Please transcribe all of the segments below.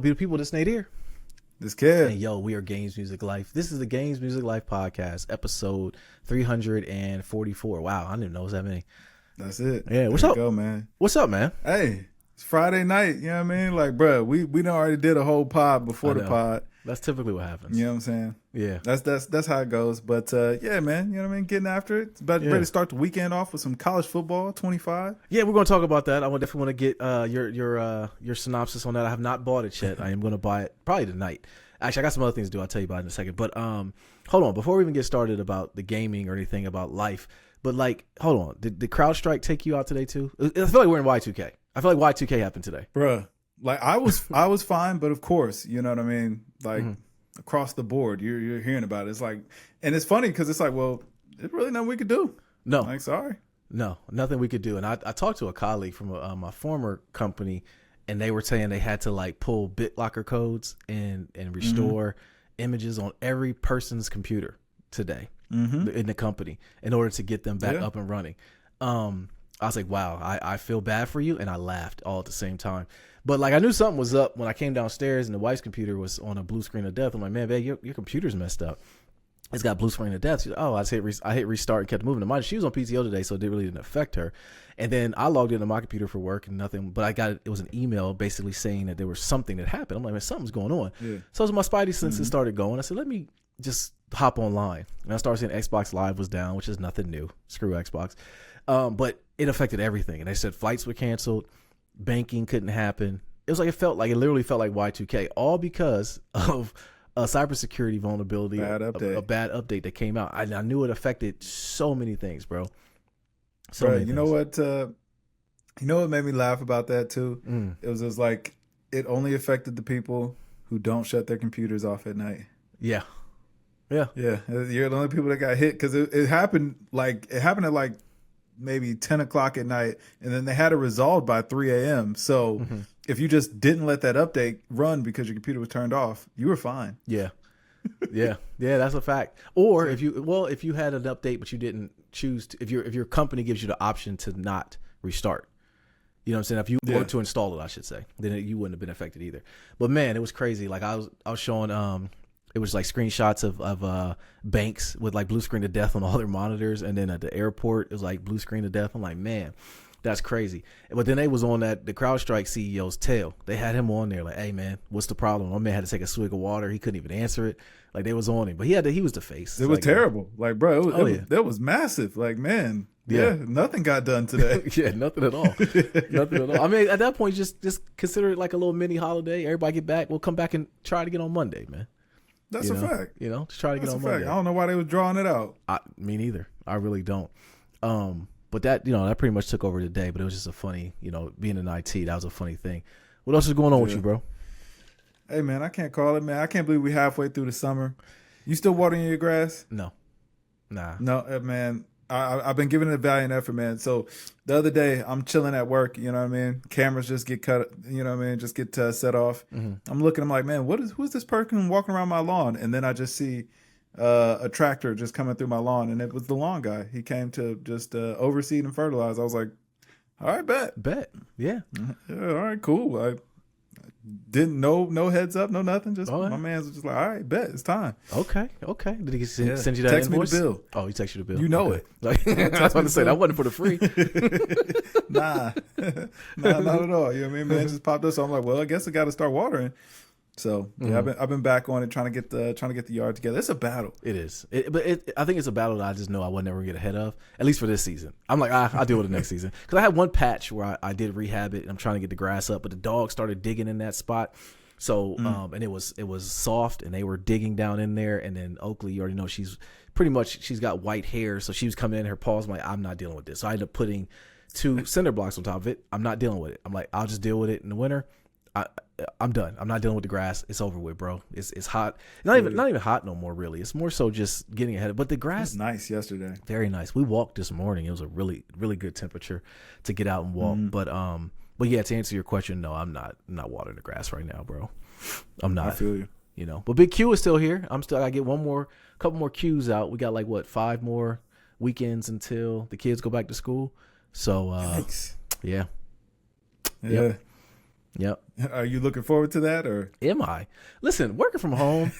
beautiful people, this Nate here. This kid. And yo, we are Games Music Life. This is the Games Music Life podcast, episode 344. Wow, I didn't know it was that many. That's it. Yeah, what's up? Go, man. What's up, man? Hey, it's Friday night. You know what I mean? Like, bro, we done already did a whole pod before the pod. That's typically what happens. You know what I'm saying? Yeah. That's how it goes. But yeah, man, you know what I mean? Getting after it. It's about ready to start the weekend off with some college football, 25. Yeah, we're gonna talk about that. I definitely want to get your synopsis on that. I have not bought it yet. I am gonna buy it probably tonight. Actually, I got some other things to do. I'll tell you about it in a second. But hold on, before we even get started about the gaming or anything about life. But like, hold on, did Crowdstrike take you out today too? I feel like we're in Y2K. I feel like Y2K happened today, bruh. Like I was fine, but of course, you know what I mean. Like across the board, you're hearing about it. It's like, and it's funny because it's like, well, there's really nothing we could do. No, like sorry, no, nothing we could do. And I talked to a colleague from my former company, and they were saying they had to like pull BitLocker codes and restore images on every person's computer today in the company in order to get them back up and running. I was like, wow, I feel bad for you. And I laughed all at the same time. But like I knew something was up when I came downstairs and the wife's computer was on a blue screen of death. I'm like, man, babe, your computer's messed up. It's got blue screen of death. She's like, oh, I hit restart and kept moving. Mind, she was on PTO today, so it really didn't affect her. And then I logged into my computer for work and nothing, but it was an email basically saying that there was something that happened. I'm like, man, something's going on. Yeah. So as my spidey senses started going, I said, let me just hop online. And I started seeing Xbox Live was down, which is nothing new. Screw Xbox. But it affected everything. And they said flights were canceled. Banking couldn't happen. It literally felt like Y2K, all because of a cybersecurity vulnerability, a bad update that came out. I knew it affected so many things, bro. You know what made me laugh about that too? It was just like it only affected the people who don't shut their computers off at night. Yeah. You're the only people that got hit because it happened at like maybe 10 o'clock at night, and then they had it resolved by 3 a.m. So if you just didn't let that update run because your computer was turned off, you were fine. Yeah, that's a fact. Or if you had an update but you didn't choose to, if your company gives you the option to not restart, you know what I'm saying? If you were to install it, I should say, then you wouldn't have been affected either. But man, it was crazy. Like I was showing it was like screenshots of banks with like blue screen of death on all their monitors, and then at the airport it was like blue screen of death. I'm like, man, that's crazy. But then they was on the CrowdStrike CEO's tail. They had him on there like, hey man, what's the problem? My man had to take a swig of water. He couldn't even answer it. Like they was on him, but he was the face. It was like, terrible. Like, bro, that was massive. Like, man, nothing got done today. Nothing at all. Nothing at all. I mean, at that point, just consider it like a little mini holiday. Everybody get back. We'll come back and try to get on Monday, man. That's a fact. You know, just try to get on Monday. I don't know why they was drawing it out. Me neither. I really don't. But that, that pretty much took over the day. But it was just a funny, being in IT, that was a funny thing. What else is going on with you, bro? Hey, man, I can't call it, man. I can't believe we halfway through the summer. You still watering your grass? No. Nah. No, man. I've been giving it a valiant effort, man. So the other day, I'm chilling at work, you know what I mean? Cameras just get cut, you know what I mean? Just get set off. I'm looking, I'm like, man, who's this person walking around my lawn? And then I just see a tractor just coming through my lawn, and it was the lawn guy. He came to just overseed and fertilize. I was like, all right, bet. Yeah. All right, cool. I didn't no heads up, no nothing. Just my man's just like, all right, bet, it's time. Okay. Did he send you that Text invoice? Me the bill. Oh, he texted you the bill. You know it. Like, I was about to say that wasn't for the free. Nah, not at all. You know what I mean? Man just popped up, so I'm like, well, I guess I got to start watering. So I've been back on it, trying to get the yard together. It's a battle. It is, but I think it's a battle that I just know I would never get ahead of. At least for this season, I'm like, I'll deal with it next season, because I had one patch where I did rehab it, and I'm trying to get the grass up, but the dog started digging in that spot. So and it was soft, and they were digging down in there. And then Oakley, you already know, she's got white hair, so she was coming in, her paws. I'm like, I'm not dealing with this. So I ended up putting 2 cinder blocks on top of it. I'm not dealing with it. I'm like, I'll just deal with it in the winter. I'm done. I'm not dealing with the grass. It's over with, bro. It's hot. Not even hot no more, really. It's more so just getting ahead of. But the grass, it was nice yesterday. Very nice. We walked this morning. It was a really, really good temperature to get out and walk. But yeah, to answer your question, no, I'm not watering the grass right now, bro. I'm not. I feel you. But Big Q is still here. I get couple more Qs out. We got like 5 more weekends until the kids go back to school. So Yikes. yeah. Yep. Yep. Are you looking forward to that, or Am I? Listen, working from home,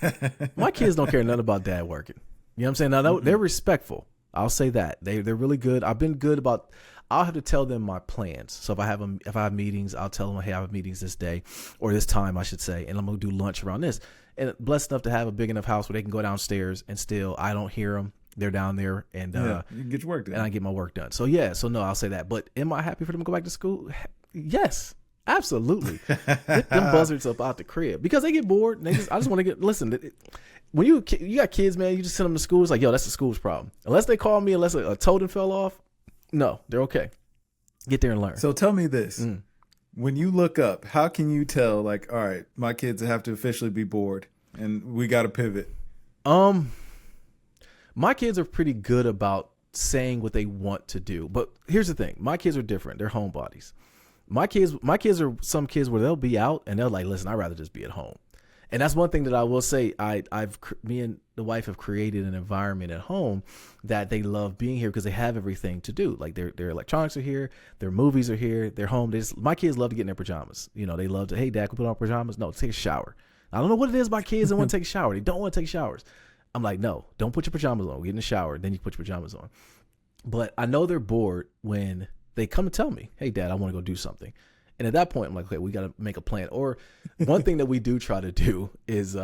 my kids don't care nothing about dad working. You know what I'm saying? Now, they're respectful. I'll say that. They're really good. I've been good about, I'll have to tell them my plans. So if I have meetings, I'll tell them, hey, I have meetings this day or this time, I should say, and I'm going to do lunch around this. And blessed enough to have a big enough house where they can go downstairs and still, I don't hear them. They're down there, and you can get your work done. And I get my work done. So yeah, so no, I'll say that. But am I happy for them to go back to school? Yes, absolutely. Get them buzzards up out the crib because they get bored. And I just want to get. Listen, when you got kids, man, you just send them to school. It's like, yo, that's the school's problem. Unless they call me, unless a totem fell off, no, they're okay. Get there and learn. So tell me this: when you look up, how can you tell? Like, all right, my kids have to officially be bored, and we got to pivot. My kids are pretty good about saying what they want to do. But here's the thing. My kids are different. They're homebodies. My kids are some kids where they'll be out and they're like, listen, I'd rather just be at home. And that's one thing that I will say. Me and the wife have created an environment at home that they love being here because they have everything to do. Like their electronics are here, their movies are here, they're home. My kids love to get in their pajamas. You know, they love to, hey, Dad, can we put on pajamas? No, take a shower. I don't know what it is about kids that want to take a shower. They don't want to take showers. I'm like, no, don't put your pajamas on. Get in the shower, then you put your pajamas on. But I know they're bored when they come and tell me, hey, Dad, I want to go do something. And at that point, I'm like, okay, we got to make a plan. Or one thing that we do try to do is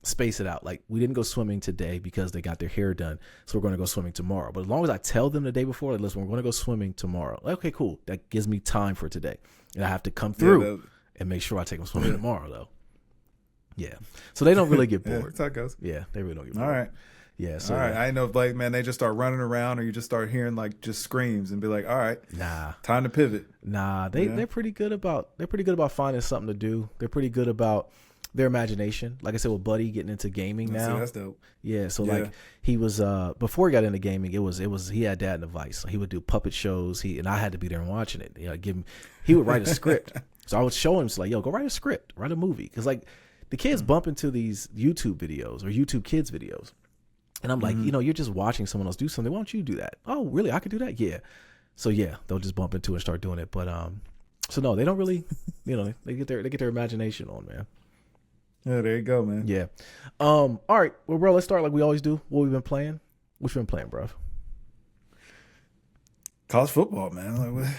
space it out. Like, we didn't go swimming today because they got their hair done, so we're going to go swimming tomorrow. But as long as I tell them the day before, like, listen, we're going to go swimming tomorrow. Like, okay, cool. That gives me time for today. And I have to come through and make sure I take them swimming tomorrow, though. Yeah. So they don't really get bored. That's how it goes. Yeah, they really don't get bored. All right. Yeah. So, all right. I know, like, man, they just start running around, or you just start hearing like just screams and be like, all right, nah, time to pivot. Nah, they're pretty good about finding something to do. They're pretty good about their imagination. Like I said, with Buddy getting into gaming now. That's dope. Yeah. So like he was before he got into gaming, it was he had dad advice. So he would do puppet shows. And I had to be there and watching it. You know, he would write a script. So I would show him, so like, yo, go write a script, write a movie, because like the kids bump into these YouTube videos or YouTube Kids videos. And I'm like, you know, you're just watching someone else do something. Why don't you do that? Oh, really? I could do that? Yeah. So yeah, they'll just bump into it and start doing it. But so no, they don't really, you know, they get their imagination on, man. Yeah, there you go, man. Yeah. All right. Well, bro, let's start like we always do. What we've been playing. What you been playing, bro? College football, man. Like,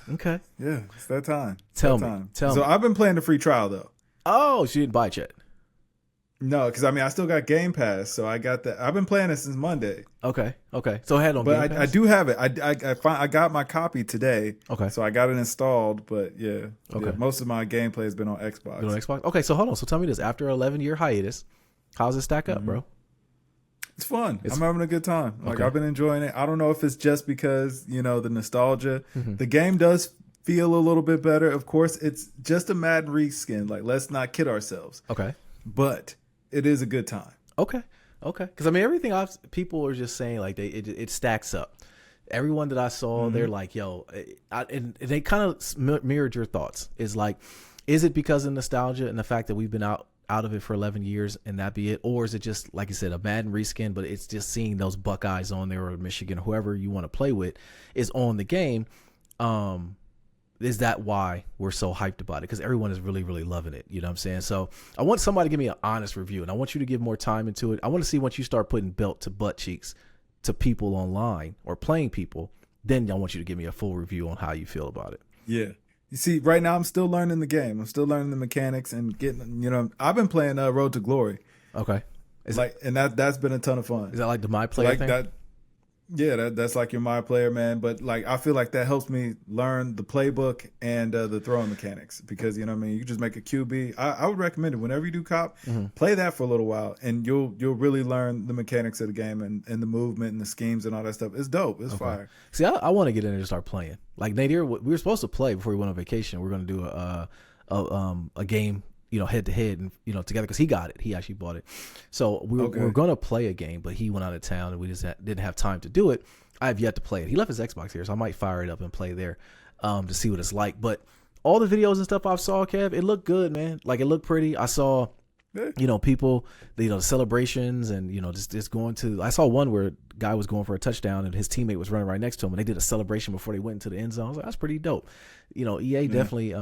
Okay. Yeah, it's that time. Tell me. So I've been playing the free trial though. Oh, she didn't buy it yet. No, because I mean I still got Game Pass, so I got that. I've been playing it since Monday. Okay. So I had on Game Pass. But I do have it. I got my copy today. Okay. So I got it installed, but yeah. Okay. Yeah, most of my gameplay has been on Xbox. Okay, so hold on. So tell me this: after an 11-year hiatus, how's it stack up, bro? It's fun. I'm having a good time. Like Okay. I've been enjoying it. I don't know if it's just because, you know, the nostalgia. The game does feel a little bit better. Of course, it's just a Madden reskin. Like, let's not kid ourselves. Okay. But it is a good time. Okay. Because I mean, everything people are just saying like it stacks up. Everyone that I saw, they're like, yo, and they kind of mirrored your thoughts. Is like, is it because of nostalgia and the fact that we've been out of it for 11 years and that be it? Or is it just, like you said, a Madden reskin, but it's just seeing those Buckeyes on there or Michigan, whoever you want to play with is on the game. Is that why we're so hyped about it? Because everyone is really, really loving it. You know what I'm saying? So I want somebody to give me an honest review, and I want you to give more time into it. I want to see once you start putting belt to butt cheeks to people online or playing people, then I want you to give me a full review on how you feel about it. Yeah. You see, right now I'm still learning the game. I'm still learning the mechanics and getting, you know, I've been playing Road to Glory. Okay. And that's been a ton of fun. Is that like the My Player thing? That, yeah, that's like your My Player, man. But like, I feel like that helps me learn the playbook and the throwing mechanics, because, you know what I mean, you just make a QB. I would recommend it whenever you do cop, play that for a little while, and you'll really learn the mechanics of the game and the movement and the schemes and all that stuff. It's dope. It's fire. See, I want to get in there and start playing. Like Nadir, we were supposed to play before we went on vacation. We're going to do a game, you know, head to head, and, you know, together, because he got it. He actually bought it. So we were going to play a game, but he went out of town and we just didn't have time to do it. I have yet to play it. He left his Xbox here, so I might fire it up and play there to see what it's like. But all the videos and stuff I saw, Kev, it looked good, man. Like, it looked pretty. I saw, you know, people, you know, the celebrations and, you know, just going to, I saw one where a guy was going for a touchdown and his teammate was running right next to him, and they did a celebration before they went into the end zone. I was like, that's pretty dope. You know, EA definitely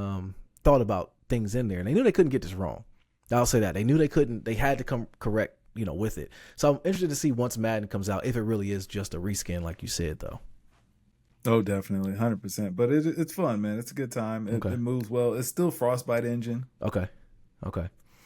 thought about things in there, and they knew they couldn't get this wrong. I'll say that they knew they couldn't. They had to come correct, with it. So I'm interested to see once Madden comes out if it really is just a reskin, like you said, though. Oh, definitely, 100%. But it's fun, man. It's a good time. It moves well. It's still Frostbite engine. Okay.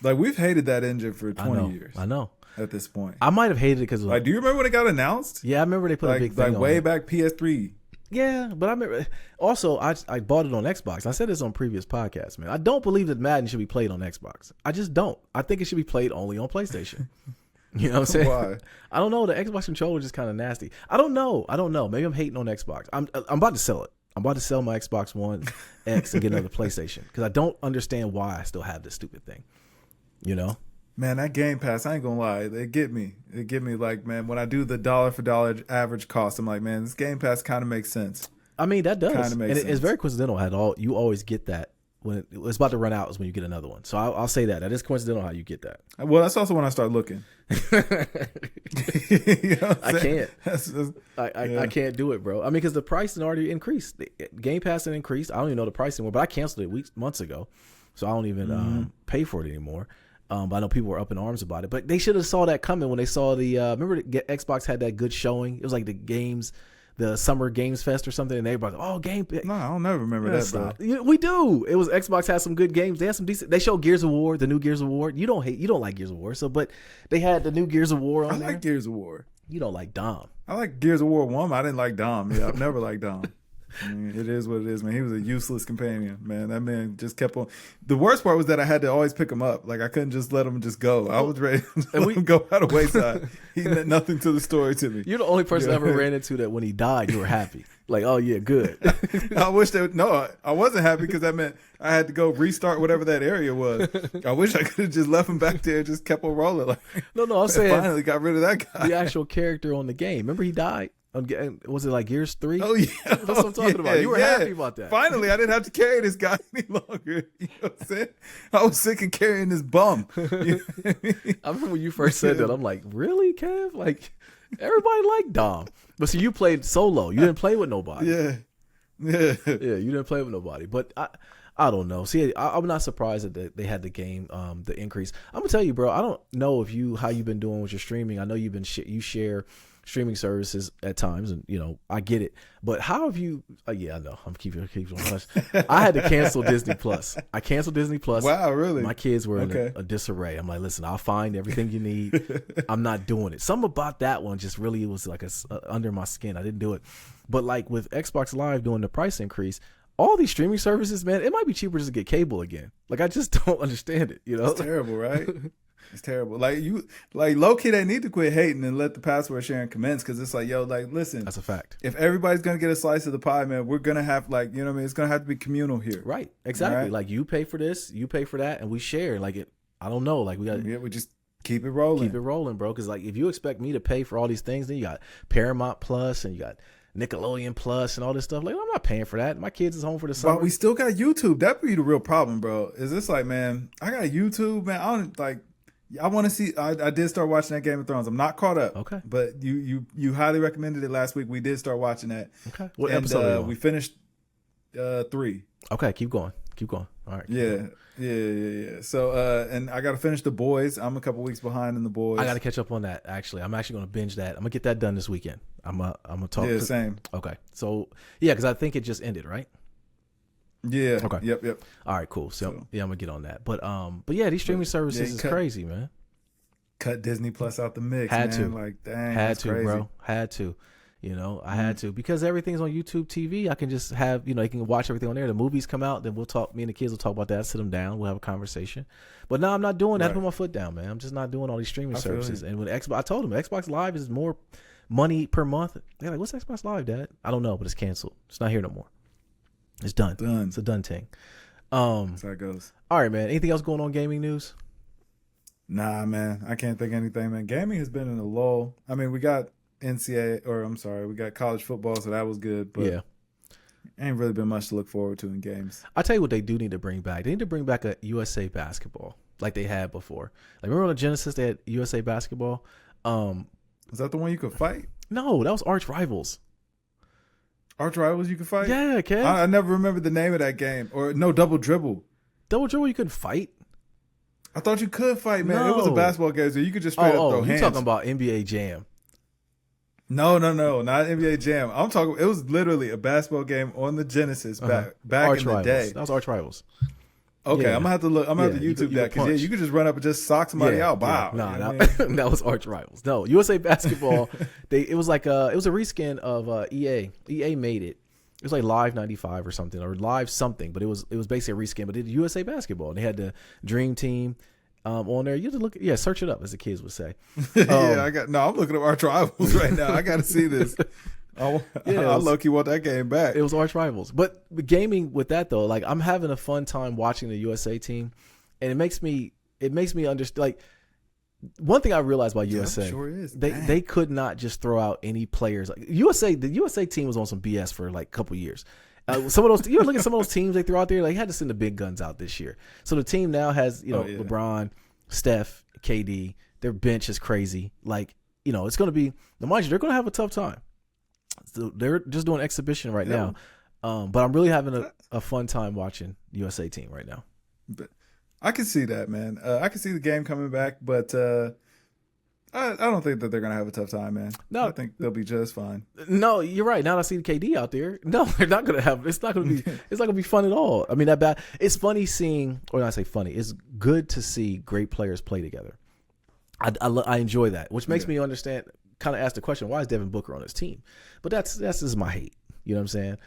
Like we've hated that engine for 20 years. I know. At this point, I might have hated it because like, do you remember when it got announced? Yeah, I remember they put a big thing like way back PS3. Yeah, but I remember also I bought it on Xbox. I said this on previous podcasts, man. I don't believe that Madden should be played on Xbox. I just don't. I think it should be played only on PlayStation. You know what I'm saying? Why? I don't know. The Xbox controller is just kind of nasty. I don't know. Maybe I'm hating on Xbox. I'm about to sell it. I'm about to sell my Xbox One X and get another PlayStation because I don't understand why I still have this stupid thing. Man, that Game Pass, I ain't gonna lie, they get me. It get me like, man, when I do the dollar for dollar average cost, I'm like, man, this Game Pass kind of makes sense. I mean, that does. Kind of makes sense. It's very coincidental at all. You always get that when it's about to run out is when you get another one. So I'll say that. That is coincidental how you get that. Well, that's also when I start looking. I can't. I can't do it, bro. I mean, because the price had already increased. Game Pass had increased. I don't even know the price anymore, but I canceled it months ago. So I don't even pay for it anymore. But I know people were up in arms about it. But they should have saw that coming when they saw the remember Xbox had that good showing. It was like the Summer Games Fest or something, and everybody, Game. No, I don't never remember that, bro. We do. It was Xbox had some good games. They had some decent. They showed Gears of War, the new Gears of War. You don't like Gears of War, but they had the new Gears of War on there. I like Gears of War. You don't like Dom. I like Gears of War 1. I didn't like Dom. Yeah, I've never liked Dom. I mean, it is what it is, man. He was a useless companion, man. That man just kept on. The worst part was that I had to always pick him up. Like, I couldn't just let him just go. I was ready to let him go by the wayside. He meant nothing to the story to me. You're the only person I ever ran into that when he died, you were happy. Like, oh, yeah, good. I wish that. No, I wasn't happy because that meant I had to go restart whatever that area was. I wish I could have just left him back there and just kept on rolling. Like, no, I'm saying. Finally got rid of that guy. The actual character on the game. Remember he died? Was it like Gears 3? Oh, yeah. That's what I'm talking about. You were happy about that. Finally, I didn't have to carry this guy any longer. You know what I'm saying? I was sick of carrying this bum. I remember when you first said that. I'm like, really, Kev? Like, everybody liked Dom. But see, you played solo. You didn't play with nobody. Yeah, you didn't play with nobody. But I don't know. See, I'm not surprised that they had the game, the increase. I'm going to tell you, bro, I don't know how you've been doing with your streaming. I know you share streaming services at times, and I get it. But how have you? Yeah, I know. I'm keeping on hush. I had to cancel Disney Plus. I canceled Disney Plus. Wow, really? My kids were in a disarray. I'm like, listen, I'll find everything you need. I'm not doing it. Something about that one just really was like under my skin. I didn't do it. But like with Xbox Live doing the price increase, all these streaming services, man, it might be cheaper just to get cable again. Like, I just don't understand it. It's terrible, right? It's terrible. Like low key, they need to quit hating and let the password sharing commence, because it's like, yo, like, listen, that's a fact. If everybody's gonna get a slice of the pie, man, we're gonna have, like, you know what I mean? It's gonna have to be communal here. Right. Exactly. Right? Like, you pay for this, you pay for that, and we share. Like, I don't know. Like, we just keep it rolling. Keep it rolling, bro. Because like, if you expect me to pay for all these things, then you got Paramount Plus and you got Nickelodeon Plus and all this stuff. Like, I'm not paying for that. My kids is home for the summer. But we still got YouTube. That be the real problem, bro. Is this like, man, I got YouTube, man. I want to see. I did start watching that Game of Thrones. I'm not caught up. Okay. But you highly recommended it last week. We did start watching that. Okay. What episode are you on? We finished 3. Okay, keep going. All right. Yeah. So and I got to finish The Boys. I'm a couple weeks behind in The Boys. I got to catch up on that. Actually, I'm actually going to binge that. I'm gonna get that done this weekend. I'm gonna talk. Yeah, same. Okay. So yeah, because I think it just ended, right? Yeah. Okay. Yep. All right. Cool. So yeah, I'm gonna get on that. But yeah, these streaming services is crazy, man. Cut Disney Plus out the mix. Had man. to. Like, dang. Had to, crazy. bro. Had to. I had to, because everything's on YouTube TV. I can just have, you can watch everything on there. The movies come out, then we'll talk. Me and the kids will talk about that. Sit them down. We'll have a conversation. But now I'm not doing that. I put my foot down, man. I'm just not doing all these streaming services. And when I told them Xbox Live is more money per month. They're like, "What's Xbox Live, Dad?" I don't know, but it's canceled. It's not here no more. It's done. It's a done thing. That's how it goes. All right, man. Anything else going on gaming news? Nah, man. I can't think of anything, man. Gaming has been in a lull. I mean, we got we got college football, so that was good. But yeah, ain't really been much to look forward to in games. I tell you what, they do need to bring back. They need to bring back a USA basketball like they had before. Like, remember on the Genesis they had USA basketball? Was that the one you could fight? No, that was Arch Rivals. Arch Rivals you could fight? Yeah, Kev. I never remember the name of that game. Or no, Double Dribble. Double dribble, you couldn't fight. I thought you could fight, man. No. It was a basketball game, so you could just straight up throw hands. You're talking about NBA Jam. No, not NBA Jam. I'm talking. It was literally a basketball game on the Genesis back in the day. That was Arch Rivals. Okay, I'm gonna have to look. I'm gonna have to YouTube that because you could just run up and just sock somebody out. Wow. That was Arch Rivals. No, USA Basketball. It was a reskin of EA. EA made it. It was like Live 95 or something, or Live something, but it was basically a reskin. But it did USA Basketball. And they had the Dream Team on there. You have to look, search it up, as the kids would say. I'm looking at Arch Rivals right now. I got to see this. I low-key want that game back. It was Arch Rivals. But gaming with that though, like I'm having a fun time watching the USA team, and it makes me understand. Like one thing I realized about USA, sure is. They could not just throw out any players. Like the USA team was on some BS for like a couple years. Some of those, look at some of those teams they threw out there. Like, had to send the big guns out this year. So the team now has, LeBron, Steph, KD. Their bench is crazy. Like, it's going to be. Mind you, they're going to have a tough time. So they're just doing exhibition right now. But I'm really having a fun time watching the USA team right now. But I can see that, man. I can see the game coming back, but I don't think that they're gonna have a tough time, man. No, I think they'll be just fine. No, you're right. Now that I see the KD out there, no, they're not gonna have. It's not gonna be fun at all. I mean, that bad. It's funny seeing, or not say funny. It's good to see great players play together. I enjoy that, which makes me understand. Kind of ask the question, why is Devin Booker on his team? But that's just my hate. You know what I'm saying?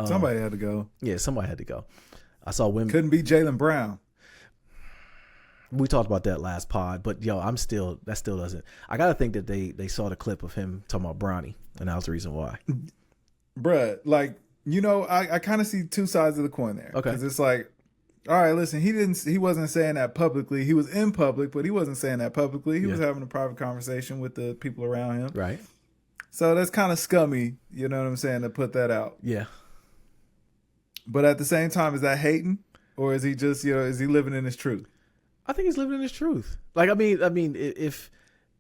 Somebody had to go. Yeah, somebody had to go. I saw women. Couldn't be Jaylen Brown. We talked about that last pod, but that still doesn't. I gotta think that they saw the clip of him talking about Bronny, and that was the reason why. Bruh, like, I kind of see two sides of the coin there. Okay, because it's like, all right, listen, he wasn't saying that publicly. He was in public, but he wasn't saying that publicly. He was having a private conversation with the people around him. Right. So that's kind of scummy, you know what I'm saying, to put that out. Yeah. But at the same time, is that hating, or is he just, is he living in his truth? I think he's living in his truth. Like, I mean, if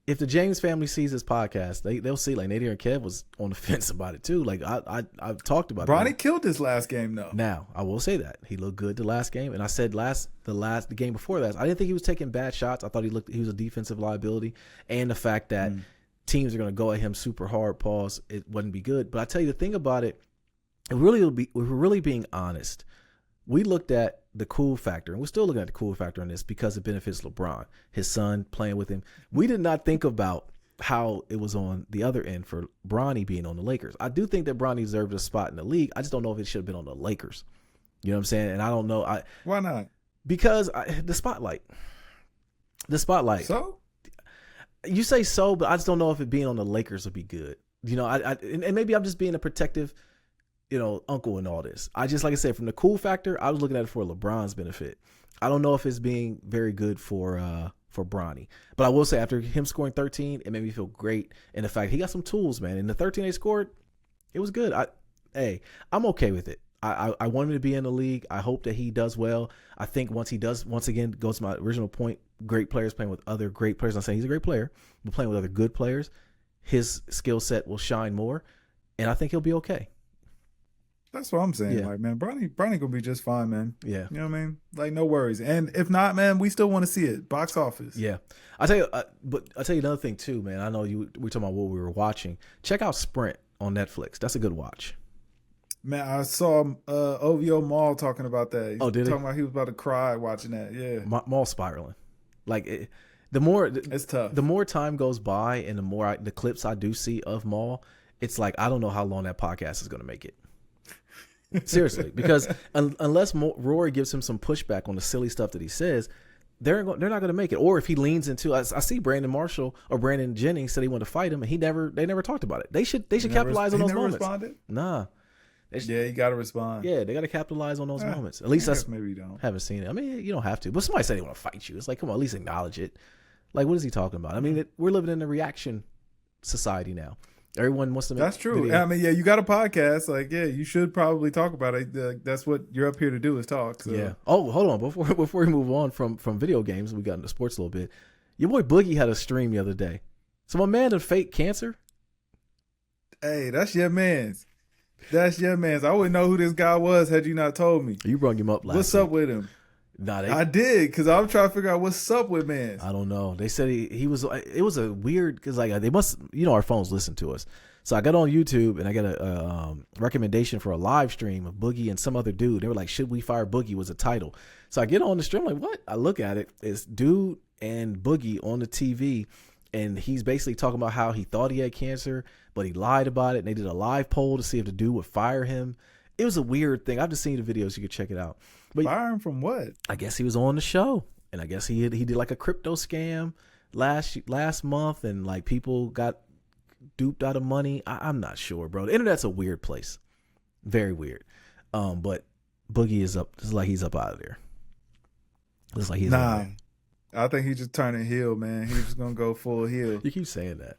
the James family sees this podcast, they'll see, like, Nadir and Kev was on the fence about it too. Like, I've talked about Bronny killed his last game though. Now, I will say that he looked good the last game, and I said the game before that, I didn't think he was taking bad shots. I thought he was a defensive liability, and the fact that teams are going to go at him super hard, it wouldn't be good. But I tell you, the thing about it, if we're really being honest, we looked at the cool factor, and we're still looking at the cool factor on this because it benefits LeBron, his son playing with him. We did not think about how it was on the other end for Bronny being on the Lakers. I do think that Bronny deserved a spot in the league. I just don't know if it should have been on the Lakers. You know what I'm saying? And I don't know. Why not? Because the spotlight. So? You say so, but I just don't know if it being on the Lakers would be good. And maybe I'm just being a protective uncle in all this. I just, like I said, from the cool factor, I was looking at it for LeBron's benefit. I don't know if it's being very good for Bronny. But I will say, after him scoring 13, it made me feel great. And the fact he got some tools, man. And the 13 they scored, it was good. I'm okay with it. I want him to be in the league. I hope that he does well. I think once he does, once again, goes to my original point, great players playing with other great players. I'm saying he's a great player, but playing with other good players, his skill set will shine more. And I think he'll be okay. That's what I'm saying. Yeah. Like, man, Bronny gonna be just fine, man. Yeah. You know what I mean? Like, no worries. And if not, man, we still want to see it. Box office. Yeah. I'll tell you another thing too, man. I know we're talking about what we were watching. Check out Sprint on Netflix. That's a good watch. Man, I saw OVO Maul talking about that. Did he? Talking about he was about to cry watching that. Yeah. Maul spiraling. Like, it's tough. The more time goes by and the more the clips I do see of Maul, it's like, I don't know how long that podcast is going to make it. Seriously, because unless Rory gives him some pushback on the silly stuff that he says, they're not going to make it. Or if he leans into, I see Brandon Jennings said he wanted to fight him, and they never talked about it. They should capitalize on those moments. Responded? Nah. You got to respond. Yeah, they got to capitalize on those moments. At least maybe you don't. Haven't seen it. I mean, you don't have to. But somebody said they want to fight you. It's like, come on, at least acknowledge it. Like, what is he talking about? I mean, we're living in a reaction society now. Everyone wants to make. That's true. Video. I mean, you got a podcast. Like, you should probably talk about it. That's what you're up here to do, is talk. So. Yeah. Oh, hold on. Before we move on from video games, we got into sports a little bit. Your boy Boogie had a stream the other day. So my man had fake cancer. Hey, that's your man's. I wouldn't know who this guy was had you not told me. You brought him up last What's week. Up with him? Nah, I did, because I'm trying to figure out what's up with man. I don't know. They said he was. It was a weird because like they must, our phones listen to us. So I got on YouTube and I got a recommendation for a live stream of Boogie and some other dude. They were like, "Should we fire Boogie?" was a title. So I get on the stream, like, what? I look at it. It's dude and Boogie on the TV, and he's basically talking about how he thought he had cancer, but he lied about it. And they did a live poll to see if the dude would fire him. It was a weird thing. I've just seen the videos. You could check it out. But fire him from what? I guess he was on the show, and I guess he did like a crypto scam last month, and like people got duped out of money. I'm not sure, bro. The internet's a weird place, very weird. But Boogie is up. It's like he's up out of there. It's like he's I think he's just turning heel, man. He's just gonna go full heel. You keep saying that.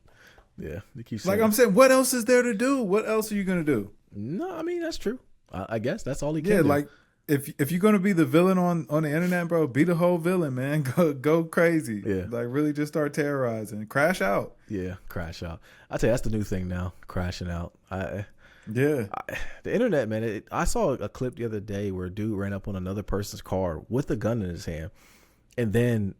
Yeah, you keep saying. Like I'm saying, what else is there to do? What else are you gonna do? No, I mean that's true. I guess that's all he can do. Like if you're gonna be the villain on the internet, bro, be the whole villain, man. Go crazy. Yeah. Like really just start terrorizing. Crash out. Yeah, crash out. I tell you, that's the new thing now. Crashing out. The internet, man. I saw a clip the other day where a dude ran up on another person's car with a gun in his hand, and then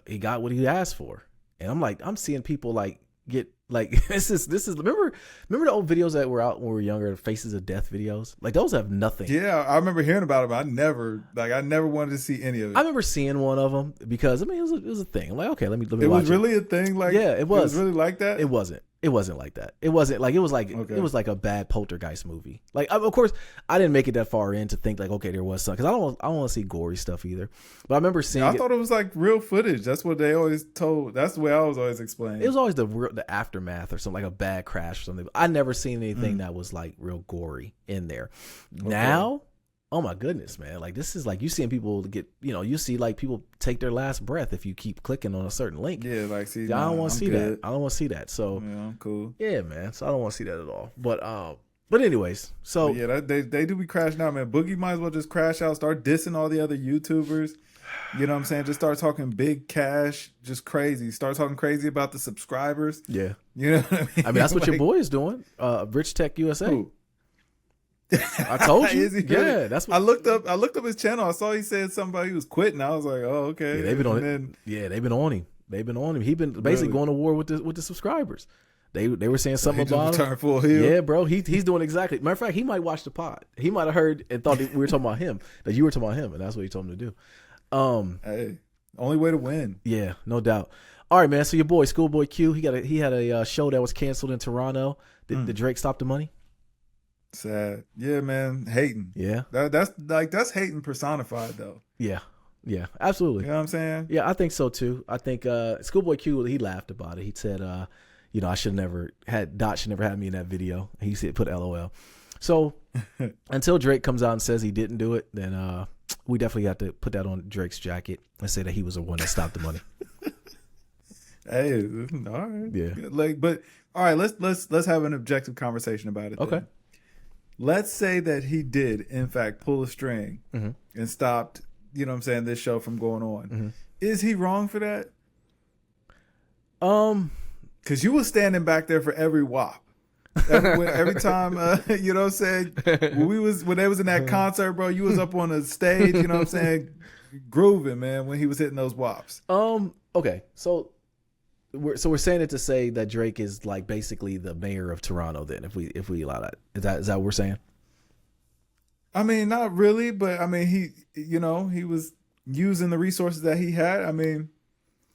he got what he asked for. And I'm like, I'm seeing people like get like this is remember the old videos that were out when we were younger, Faces of Death videos? Like those have nothing. Yeah, I remember hearing about it, but I never wanted to see any of it. I remember seeing one of them because I mean it was a thing. I'm like, okay, let me it watch was really a thing. Like yeah, it was really like that. It wasn't like that. It wasn't like it was like okay. It was like a bad poltergeist movie. Like of course I didn't make it that far in to think like okay there was some because I don't want to see gory stuff either. But I remember seeing. I thought it was like real footage. That's what they always told. That's the way I was always explained. It was always the aftermath or something like a bad crash or something. I never seen anything that was like real gory in there. Okay. Now, oh my goodness, man! Like this is like you seeing people get you see like people take their last breath if you keep clicking on a certain link. Yeah, like see, I don't want to see that. I don't want to see that. So yeah, I'm cool. Yeah, man. So I don't want to see that at all. But anyways, so yeah, they do be crashing out, man. Boogie might as well just crash out, start dissing all the other YouTubers. You know what I'm saying? Just start talking big cash, just crazy. Start talking crazy about the subscribers. Yeah. You know what I mean? I mean, that's what your boy is doing. Rich Tech USA. Who? I told you. Is he really? Yeah, that's what I looked up his channel. I saw he said somebody was quitting. I was like, oh, okay. Yeah, they've been on it. Yeah, they've been on him. He's been basically going to war with the subscribers. They were saying something about him. Turn full heel. Yeah, bro. He's doing exactly. Matter of fact, he might watch the pod. He might have heard and thought we were talking about him. That you were talking about him, and that's what he told him to do. Hey, only way to win. Yeah, no doubt. All right, man. So your boy, Schoolboy Q, he had a show that was canceled in Toronto. Did Drake stop the money? Sad. Yeah, man. Hating. Yeah. That's hating personified though. Yeah. Yeah, absolutely. You know what I'm saying? Yeah, I think so too. I think Schoolboy Q, he laughed about it. He said, I should never Dot should never have me in that video. He said put LOL. So until Drake comes out and says he didn't do it, then we definitely have to put that on Drake's jacket and say that he was the one that stopped the money. Hey, all right. Yeah. But all right, let's have an objective conversation about it. Okay. Then. Let's say that he did, in fact, pull a string and stopped, you know what I'm saying, this show from going on. Mm-hmm. Is he wrong for that? Because you were standing back there for every WAP. Every time, you know what I'm saying, when they was in that concert, bro, you was up on the stage, you know what I'm saying, grooving, man, when he was hitting those WAPs. Okay, so we're saying it to say that Drake is like basically the mayor of Toronto. Then, if we allow that, is that what we're saying? I mean, not really, but I mean, he was using the resources that he had. I mean,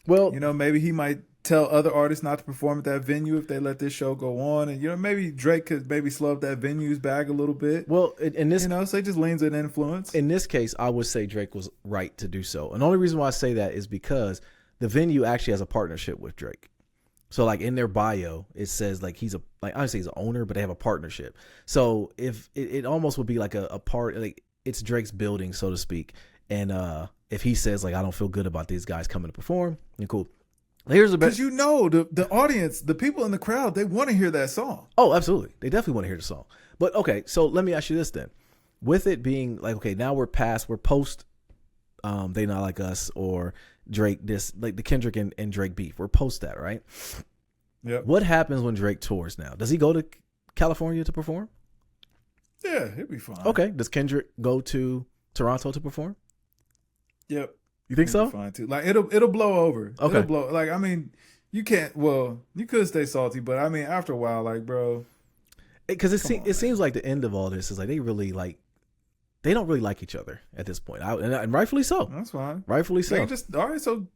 well, maybe he might tell other artists not to perform at that venue if they let this show go on, and maybe Drake could maybe slow up that venue's bag a little bit. Well, in this, so he just leans in influence. In this case, I would say Drake was right to do so, and the only reason why I say that is because the venue actually has a partnership with Drake. So like in their bio, it says like obviously he's an owner, but they have a partnership. So if it almost would be like a part, like it's Drake's building, so to speak. And if he says like I don't feel good about these guys coming to perform, then cool. Here's the best. Because the audience, the people in the crowd, they want to hear that song. Oh, absolutely, they definitely want to hear the song. But okay, so let me ask you this then: with it being like okay, now we're post, They Not Like Us or Drake like the Kendrick and Drake beef. We're post that, right? Yeah. What happens when Drake tours now? Does he go to California to perform? Yeah, he'll be fine. Okay. Does Kendrick go to Toronto to perform? Yep. You think so? Fine too. Like it'll blow over. Okay. It'll blow. Like I mean, you can't. Well, you could stay salty, but I mean, after a while, like bro, because it seems like the end of all this is like they don't really like each other at this point, and rightfully so. That's fine. Rightfully so. They just all right. So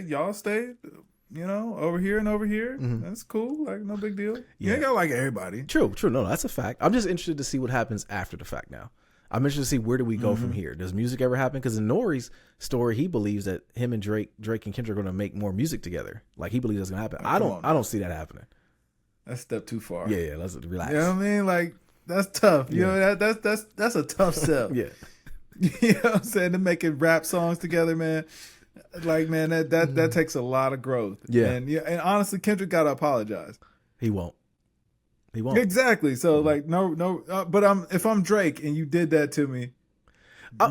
y'all stay. You know, over here and over here. Mm-hmm. That's cool. Like no big deal. Yeah. You ain't gotta like everybody. True. No, that's a fact. I'm just interested to see what happens after the fact now. I'm interested to see where do we go from here. Does music ever happen? Because in Nori's story, he believes that him and Drake and Kendrick are going to make more music together. Like he believes that's going to happen. I don't see that happening. That's a step too far. Yeah, let's relax. You know what I mean? Like that's tough. You know that's a tough step. Yeah. You know what I'm saying? To making rap songs together, man. Like man, that takes a lot of growth. Yeah. And honestly, Kendrick got to apologize. He won't. Exactly. So like no. But if I'm Drake and you did that to me,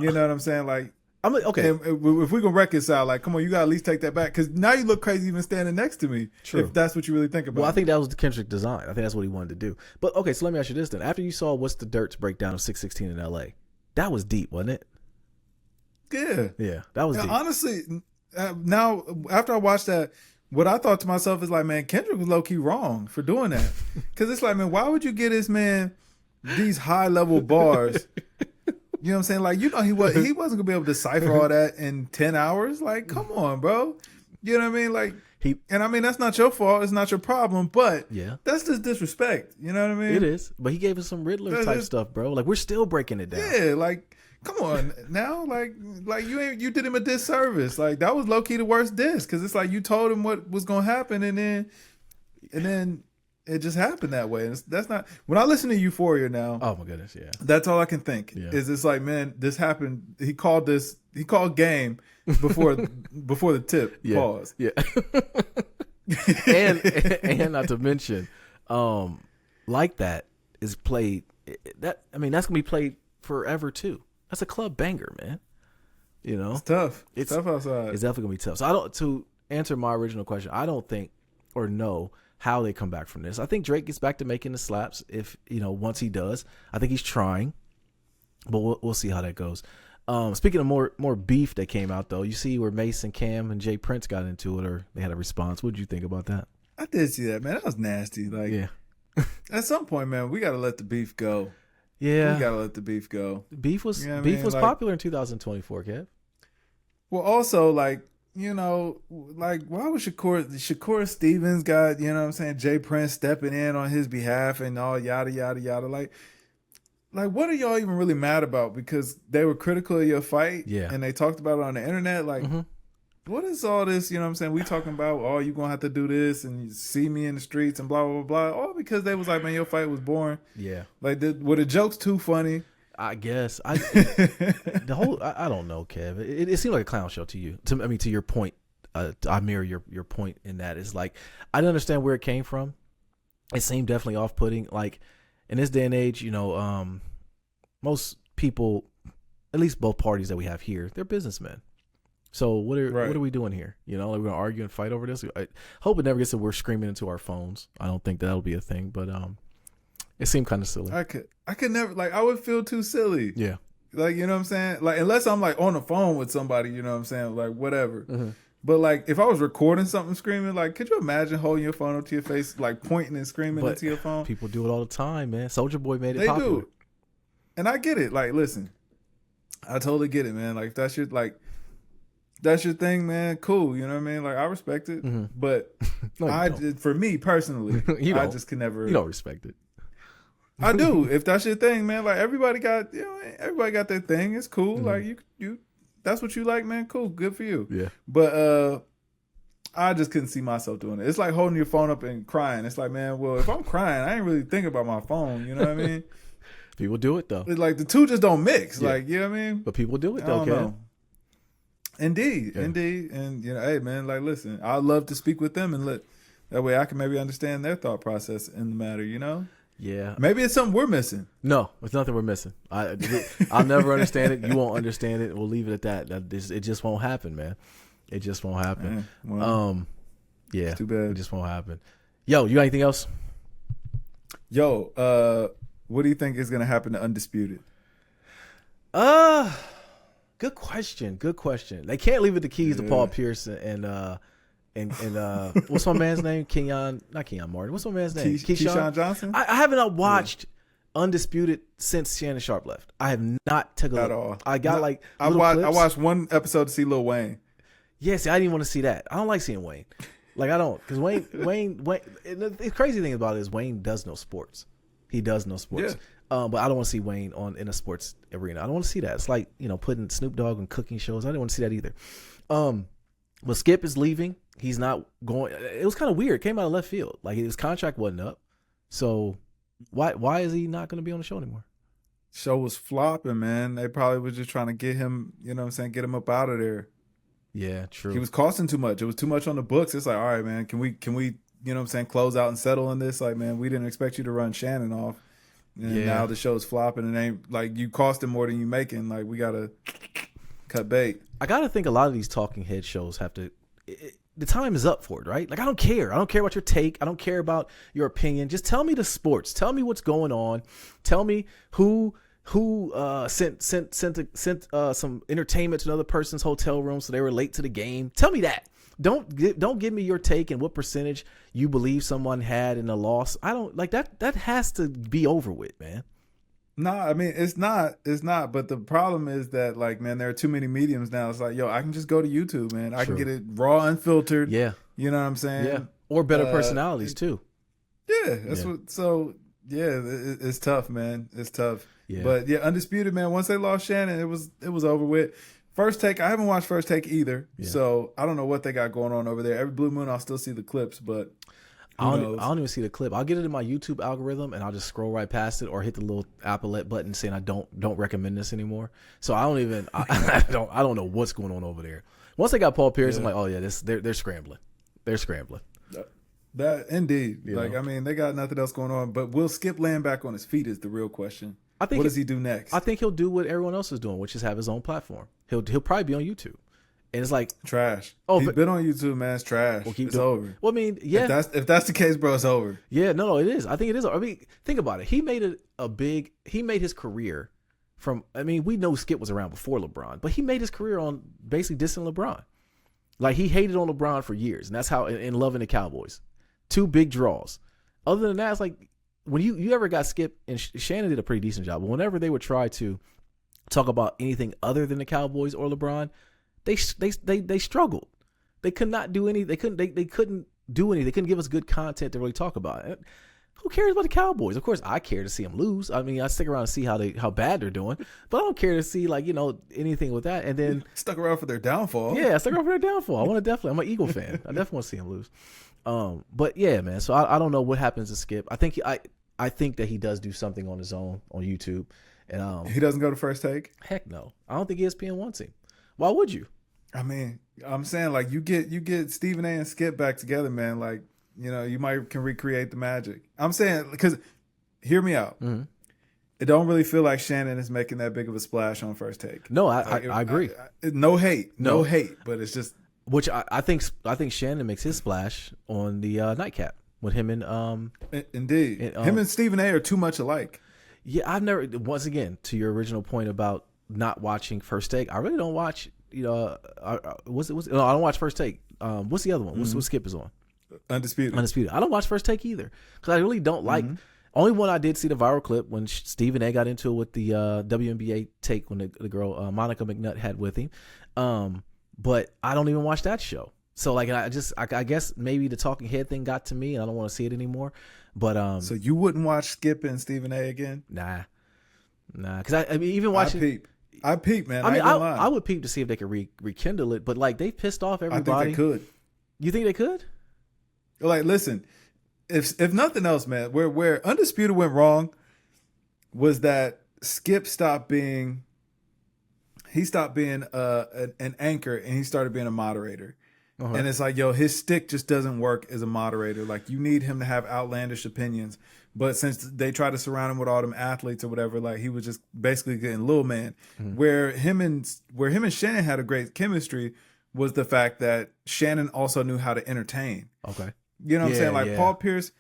you know what I'm saying? Like I'm like, okay. If we can reconcile, like, come on, you gotta at least take that back because now you look crazy even standing next to me. True. If that's what you really think about. Well, I think that was the Kendrick design. I think that's what he wanted to do. But okay, so let me ask you this then: after you saw What's the Dirt's breakdown of 616 in L.A., that was deep, wasn't it? Yeah, that was deep. Honestly, now after I watched that. What I thought to myself is like, man, Kendrick was low key wrong for doing that. Because it's like, man, why would you get this man these high level bars? You know what I'm saying? Like, you know, he wasn't gonna be able to decipher all that in 10 hours. Like, come on, bro. You know what I mean? Like, and I mean that's not your fault. It's not your problem. But yeah, that's just disrespect. You know what I mean? It is. But he gave us some Riddler type stuff, bro. Like we're still breaking it down. Yeah, like. Come on now, like you did him a disservice. Like that was low key the worst diss because it's like you told him what was gonna happen and then it just happened that way. And that's not when I listen to Euphoria now. Oh my goodness, yeah. That's all I can think is it's like man, this happened. He called game before the tip. Yeah. Pause. Yeah. and not to mention, like that is played. That's gonna be played forever too. That's a club banger, man. You know, it's tough. It's tough outside. It's definitely gonna be tough. So to answer my original question, I don't think or know how they come back from this. I think Drake gets back to making the slaps if once he does. I think he's trying, but we'll see how that goes. Speaking of more beef that came out though, you see where Mason, Cam, and Jay Prince got into it, or they had a response. What did you think about that? I did see that, man. That was nasty. Like, yeah. At some point, man, we got to let the beef go. Yeah, we gotta let the beef go. Beef was was popular in 2024, Kev. Well, also like why would Shakur Stevens got Jay Prince stepping in on his behalf and all yada yada yada like what are y'all even really mad about? Because they were critical of your fight, and they talked about it on the internet. Like, what is all this? You know what I'm saying? We talking about, oh, you gonna have to do this and you see me in the streets and blah, blah, blah, blah. All because they was like, man, your fight was boring. Yeah. Like, were the jokes too funny? I guess. I don't know, Kev. It seemed like a clown show to you. To your point, I mirror your point in that. It's like, I didn't understand where it came from. It seemed definitely off-putting. Like, in this day and age, most people, at least both parties that we have here, they're businessmen. So what are we doing here? Like we're gonna argue and fight over this. I hope it never gets to we're screaming into our phones. I don't think that'll be a thing, but it seemed kind of silly. I could never, like, I would feel too silly. Yeah, like, you know what I'm saying? Like, unless I'm like on the phone with somebody, you know what I'm saying? Like, whatever. But like, if I was recording something screaming, like, could you imagine holding your phone up to your face, like pointing and screaming into your phone? People do it all the time, man. Soulja Boy made it popular. They do, and I get it. Like, listen, I totally get it, man. Like, if that's your thing, man. Cool, you know what I mean? Like, I respect it, but for me personally, I just can never. You don't respect it. I do. If that's your thing, man. Like, everybody got their thing. It's cool. Like, you, that's what you like, man. Cool, good for you. Yeah. But I just couldn't see myself doing it. It's like holding your phone up and crying. It's like, man, well, if I'm crying, I ain't really thinking about my phone. You know what I mean? People do it though. It's like the two just don't mix. Yeah. Like, you know what I mean? But people do it though, Kev. Indeed. And hey, man, like, listen, I'd love to speak with them and that way I can maybe understand their thought process in the matter. Yeah. Maybe it's something we're missing. No, it's nothing we're missing. I'll never understand it. You won't understand it. We'll leave it at that. It just won't happen, man. It just won't happen. Well, yeah. It's too bad. It just won't happen. Yo, you got anything else? Yo, what do you think is gonna happen to Undisputed? Good question. Good question. They can't leave it the keys to Paul Pierce and what's my man's name? Not Kenyon Martin. What's my man's name? Keyshawn Johnson. I haven't watched Undisputed since Shannon Sharp left. I have not taken a At look. all. I got I watched one episode to see Lil Wayne. Yeah, see, I didn't want to see that. I don't like seeing Wayne. Like I don't, because Wayne. The crazy thing about it is Wayne does know sports. He does know sports. Yeah. But I don't want to see Wayne in a sports arena. I don't want to see that. It's like, putting Snoop Dogg on cooking shows. I didn't want to see that either. But Skip is leaving. He's not going. It was kind of weird. It came out of left field. Like his contract wasn't up. So why is he not going to be on the show anymore? Show was flopping, man. They probably was just trying to get him, get him up out of there. Yeah, true. He was costing too much. It was too much on the books. It's like, all right, man, can we, close out and settle on this? Like, man, we didn't expect you to run Shannon off. And now the show's flopping and ain't like you costing more than you making. Like, we got to cut bait. I got to think a lot of these talking head shows have to, the time is up for it, right? Like, I don't care. I don't care about your take. I don't care about your opinion. Just tell me the sports. Tell me what's going on. Tell me who sent some entertainment to another person's hotel room so they were late to the game. Tell me that. Don't give me your take and what percentage you believe someone had in the loss. I don't like that. That has to be over with, man. No, I mean, it's not. But the problem is that, like, man, there are too many mediums now. It's like, yo, I can just go to YouTube, man. I can get it raw, unfiltered. Yeah. You know what I'm saying? Yeah. Or better personalities too. Yeah. That's what. So yeah, it's tough, man. It's tough. Yeah. But yeah, Undisputed, man. Once they lost Shannon, it was over with. First Take, I haven't watched First Take either, so I don't know what they got going on over there. Every blue moon, I'll still see the clips, but I don't even see the clip. I'll get it in my YouTube algorithm, and I'll just scroll right past it, or hit the little Appleette button saying I don't recommend this anymore. So I don't even I don't know what's going on over there. Once they got Paul Pierce, I'm like, oh yeah, they're scrambling. They're scrambling. That indeed, I mean, they got nothing else going on. But will Skip land back on his feet is the real question. I think what does he do next? I think he'll do what everyone else is doing, which is have his own platform. He'll probably be on YouTube, and it's like trash. Oh, he's been on YouTube, man. It's trash. It's over. Well, I mean, yeah. If that's the case, bro, it's over. Yeah, no, it is. I think it is. I mean, think about it. He made He made his career from. I mean, we know Skip was around before LeBron, but he made his career on basically dissing LeBron. Like, he hated on LeBron for years, and that's how in loving the Cowboys. 2 big draws. Other than that, it's like, when you ever got Skip, and Shannon did a pretty decent job, but whenever they would try to talk about anything other than the Cowboys or LeBron, they struggled. They could not do any. They couldn't do anything. They couldn't give us good content to really talk about it. Who cares about the Cowboys? Of course, I care to see them lose. I mean, I stick around and see how bad they're doing, but I don't care to see anything with that. And then stuck around for their downfall. Yeah, I stuck around for their downfall. I'm an Eagle fan. I definitely want to see them lose. But yeah, man. So I don't know what happens to Skip. I think that he does do something on his own on YouTube, and he doesn't go to First Take. Heck no, I don't think ESPN wants him. Why would you? I mean, I'm saying, like, you get Stephen A. and Skip back together, man. Like, you can recreate the magic. I'm saying, because hear me out. Mm-hmm. It don't really feel like Shannon is making that big of a splash on First Take. No, I agree. No hate, but it's just. Which I think Shannon makes his splash on the nightcap with him and indeed him and Stephen A. are too much alike. Yeah, I've never. Once again, to your original point about not watching First Take, I really don't watch. No, I don't watch First Take. What's the other one? What Skip is on? Undisputed. I don't watch First Take either because I really don't like. Only one I did see the viral clip when Stephen A. got into it with the WNBA take when the girl Monica McNutt had with him. But I don't even watch that show. So like I guess maybe the talking head thing got to me and I don't want to see it anymore. But so you wouldn't watch Skip and Stephen A. again? Nah. Because I mean, even watching. I peep, man. I mean, I would peep to see if they could rekindle it, but like they pissed off everybody. I think they could. You think they could? Like, listen, if nothing else, man, where Undisputed went wrong was that Skip stopped being an anchor and he started being a moderator. Uh-huh. And it's like, yo, his stick just doesn't work as a moderator. Like, you need him to have outlandish opinions. But since they try to surround him with all them athletes or whatever, like, he was just basically getting little man. Mm-hmm. Where him and Shannon had a great chemistry was the fact that Shannon also knew how to entertain. Okay. You know what I'm saying? Like, Paul Pierce,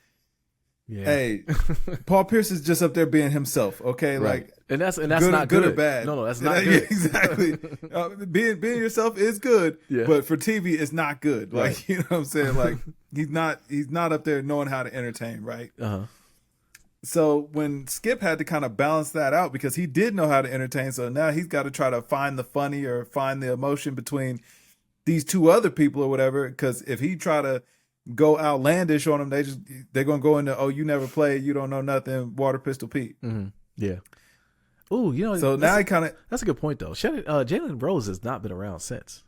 Yeah. Hey, Paul Pierce is just up there being himself. Okay, Right. like And that's good, not good good. or bad. No, that's not Yeah, good. exactly. Being yourself is good, Yeah. but for TV, it's not good. Like Right. you know what I'm saying. Like he's not up there knowing how to entertain, right? Uh-huh. So when Skip had to kind of balance that out because he did know how to entertain, so now he's got to try to find the funny or find the emotion between these two other people or whatever. Because if he try to go outlandish on them, they're gonna go into, oh, you never played, you don't know nothing, Water Pistol Pete. Mm-hmm. Yeah. Ooh, you know. So now he kind of, that's a good point though. Jalen Rose has not been around since.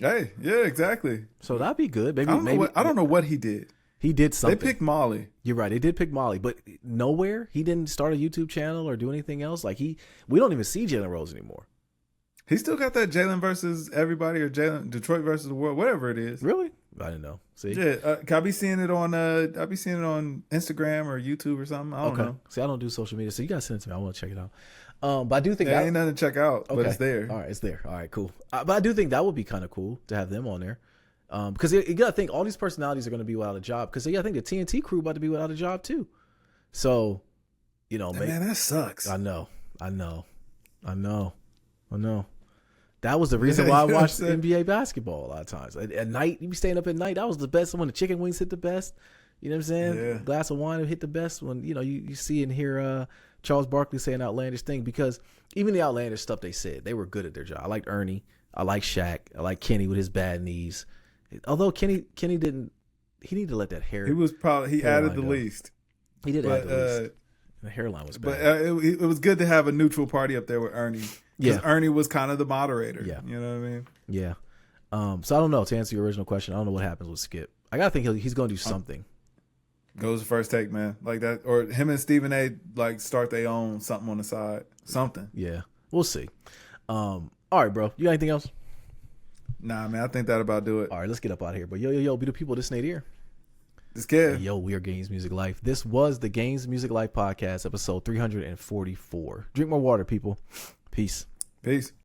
hey, yeah, exactly. So that'd be good. Maybe I don't know what he did. He did something. They picked Molly. You're right. They did pick Molly, but nowhere. He didn't start a YouTube channel or do anything else. Like we don't even see Jalen Rose anymore. He still got that Jalen versus everybody or Jalen Detroit versus the world, whatever it is. Really? I didn't know. See? Yeah, I be seeing it on Instagram or YouTube or something. I don't know. See, I don't do social media, so you guys send it to me. I want to check it out. But I do think ain't nothing to check out, but it's there. All right, it's there. All right, cool. But I do think that would be kind of cool to have them on there. Because you got to think all these personalities are going to be without a job. Because I think the TNT crew about to be without a job too. So, man, that sucks. I know. That was the reason why I watched NBA basketball a lot of times. At night, you be staying up at night. That was the best when the chicken wings hit the best. You know what I'm saying? Yeah. Glass of wine hit the best when you see and hear Charles Barkley say an outlandish thing, because even the outlandish stuff they said, they were good at their job. I liked Ernie. I liked Shaq. I liked Kenny with his bad knees. Although Kenny didn't, he needed to let that hair. He added the least. He did add the least. The hairline was bad. But it was good to have a neutral party up there with Ernie. Because Ernie was kind of the moderator. Yeah. You know what I mean? Yeah. So I don't know. To answer your original question, I don't know what happens with Skip. I gotta think he's gonna do something. Goes the first take, man. Like that, or him and Stephen A. like start their own something on the side. Something. Yeah, we'll see. All right, bro. You got anything else? Nah, man. I think that about do it. All right, let's get up out of here. But yo, be the people. This Nate here. This kid. Yo, we are Games Music Life. This was the Games Music Life podcast, episode 344. Drink more water, people. Peace. Peace.